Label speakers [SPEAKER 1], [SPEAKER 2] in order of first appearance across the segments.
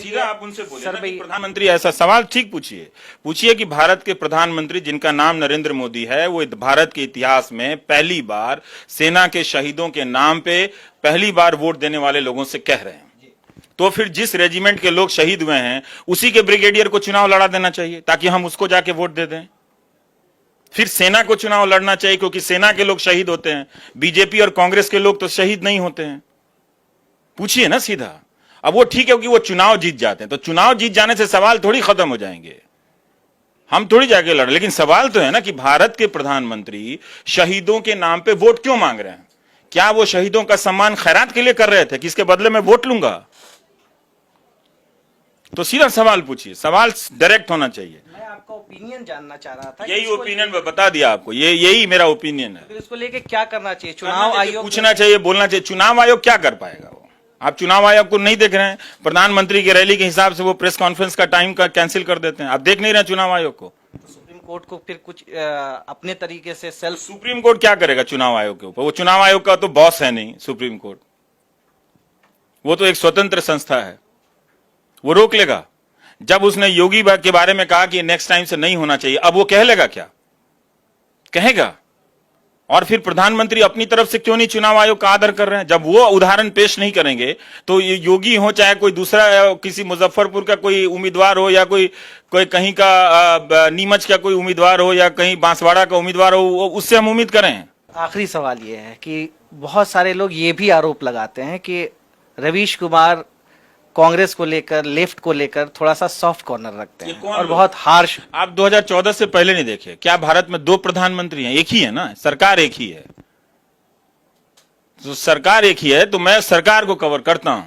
[SPEAKER 1] सीधा आप उनसे बोलिए सर भाई, प्रधानमंत्री ऐसा सवाल ठीक पूछिए कि भारत के प्रधानमंत्री जिनका नाम नरेंद्र मोदी है, वो भारत के इतिहास में पहली बार सेना के शहीदों के नाम पे पहली बार वोट देने वाले लोगों से कह रहे हैं, तो फिर जिस रेजिमेंट के लोग शहीद हुए हैं उसी के ब्रिगेडियर को चुनाव लड़ा देना चाहिए ताकि हम उसको जाके वोट दे दें। फिर सेना को चुनाव लड़ना चाहिए क्योंकि सेना के लोग शहीद होते हैं, बीजेपी और कांग्रेस के लोग तो शहीद नहीं होते हैं। पूछिए ना सीधा। अब वो ठीक है कि वो चुनाव जीत जाते हैं, तो चुनाव जीत जाने से सवाल थोड़ी खत्म हो जाएंगे, हम थोड़ी जाके लड़, लेकिन सवाल तो है ना कि भारत के प्रधानमंत्री शहीदों के नाम पे वोट क्यों मांग रहे हैं? क्या वो शहीदों का सम्मान खैरात के लिए कर रहे थे कि इसके बदले में वोट लूंगा? तो सीधा सवाल पूछिए, सवाल डायरेक्ट होना चाहिए।
[SPEAKER 2] मैं आपका ओपिनियन जानना चाह रहा था।
[SPEAKER 1] यही ओपिनियन बता दिया आपको, यही मेरा ओपिनियन है।
[SPEAKER 2] फिर इसको लेके क्या करना चाहिए? चुनाव आयोग
[SPEAKER 1] पूछना चाहिए, बोलना चाहिए। चुनाव आयोग क्या कर पाएगा? वो आप चुनाव आयोग को नहीं देख रहे हैं, प्रधानमंत्री की रैली के हिसाब से वो प्रेस कॉन्फ्रेंस का टाइम का कैंसिल कर देते हैं। आप देख नहीं रहे चुनाव आयोग को।
[SPEAKER 2] सुप्रीम कोर्ट को फिर कुछ अपने तरीके से
[SPEAKER 1] सुप्रीम कोर्ट क्या करेगा चुनाव आयोग के ऊपर? वो चुनाव आयोग का तो बॉस है नहीं सुप्रीम कोर्ट, वो तो एक स्वतंत्र संस्था है, वो रोक लेगा। जब उसने योगी के बारे में कहा कि नेक्स्ट टाइम से नहीं होना चाहिए, अब वो कह लेगा क्या? कहेगा। और फिर प्रधानमंत्री अपनी तरफ से क्यों नहीं चुनाव आयोग का आदर कर रहे हैं? जब वो उदाहरण पेश नहीं करेंगे तो ये योगी हो चाहे कोई दूसरा, किसी मुजफ्फरपुर का कोई उम्मीदवार हो या कोई कहीं का नीमच का कोई उम्मीदवार हो या कहीं बांसवाड़ा का उम्मीदवार हो, उससे हम उम्मीद करें।
[SPEAKER 2] आखिरी सवाल ये है कि बहुत सारे लोग ये भी आरोप लगाते हैं कि रवीश कुमार कांग्रेस को लेकर, लेफ्ट को लेकर थोड़ा सा सॉफ्ट कॉर्नर रखते हैं और बहुत हार्श।
[SPEAKER 1] आप 2014 से पहले नहीं देखे क्या? भारत में 2 प्रधानमंत्री हैं, एक ही है ना, सरकार एक ही है। तो सरकार एक ही है तो मैं सरकार को कवर करता हूं।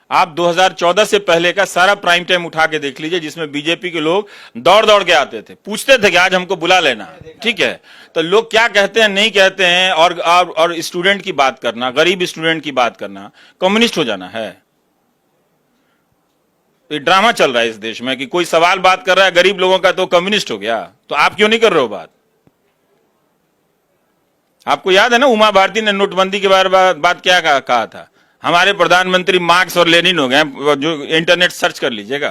[SPEAKER 1] आप 2014 से पहले का सारा प्राइम टाइम उठा के देख लीजिए, जिसमें बीजेपी के लोग दौड़ दौड़ के आते थे, पूछते थे कि आज हमको बुला लेना, ठीक है? तो लोग क्या कहते हैं नहीं कहते हैं, और स्टूडेंट की बात करना, गरीब स्टूडेंट की बात करना, कम्युनिस्ट हो जाना है। ये ड्रामा चल रहा है इस देश में कि कोई सवाल बात कर रहा है गरीब लोगों का तो कम्युनिस्ट हो गया। तो आप क्यों नहीं कर रहे हो बात? आपको याद है ना उमा भारती ने नोटबंदी के बारे में बात क्या कहा था? हमारे प्रधानमंत्री मार्क्स और लेनिन हो गए, जो इंटरनेट सर्च कर लीजिएगा।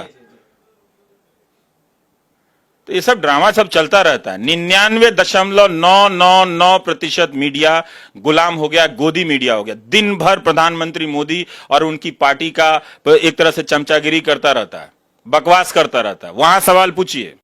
[SPEAKER 1] तो ये सब ड्रामा सब चलता रहता है। 99.999% मीडिया गुलाम हो गया, गोदी मीडिया हो गया। दिन भर प्रधानमंत्री मोदी और उनकी पार्टी का एक तरह से चमचागिरी करता रहता है, बकवास करता रहता है। वहां सवाल पूछिए।